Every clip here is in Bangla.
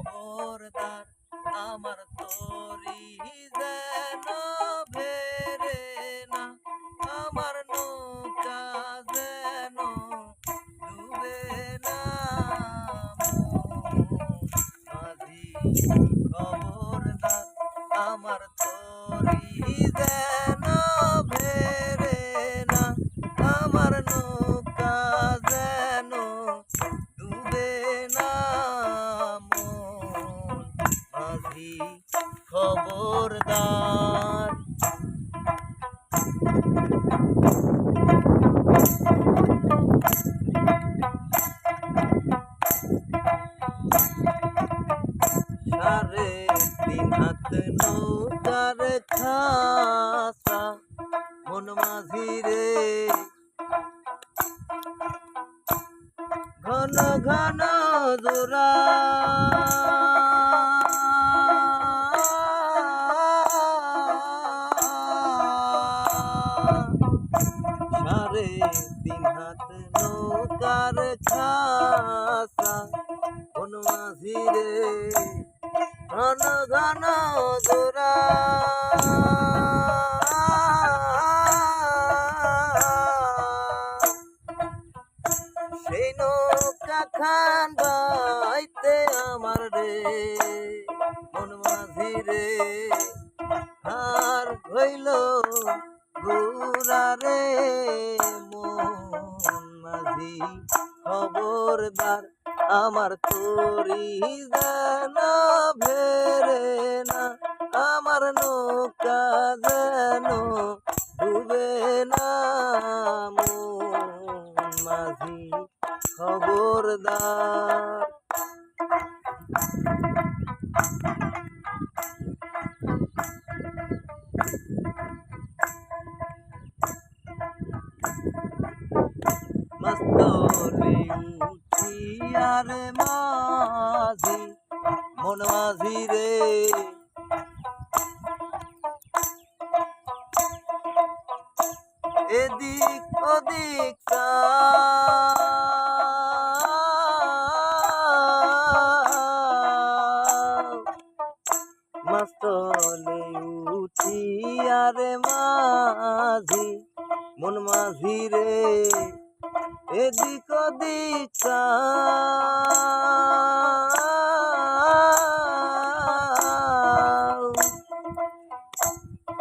খবরদার আমার তরি যেন ভেরে না, আমার নৌকা যেন ডুবে না। মাঝি খবরদার আমার তরি যেন ভেরে না, আমার নৌকা যেন ডুবে না। মাঝি খবরদার। সাড়ে তিন হাত নৌকার খাসা মন মাঝি রে, ঘন ঘন জোড়া সাড়ে তিন হাত নৌকার খাসা মন মাঝি রে, ঘন ঘন জোড়া সেই নৌকা খান বাইতে আমার রে মন মাঝি রে, আর হইল গুড়া রে মন মাঝি খবরদার আমার তরি যেন ভেরে না, আমার নৌকা যেন ডুবে না। মন মাঝি খবরদার। মস্তলে উঠিয়ার মাঝি মন মাঝি রে, এদিক ওদিক মস্তলে উঠিয়ার মাঝি মন মাঝি রে, এদিক ওদিক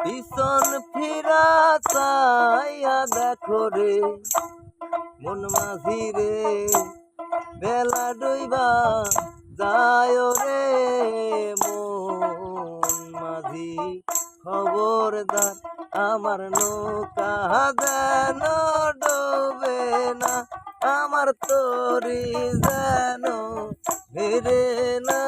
পিছন ফিরা চাইয়া দেখো রে মন মাঝি রে, বেলা ডুইবা যায় রে মন মাঝি খবরদার আমার নৌকা যেন ডোবে না, আমার তরি যেন ভেরে না।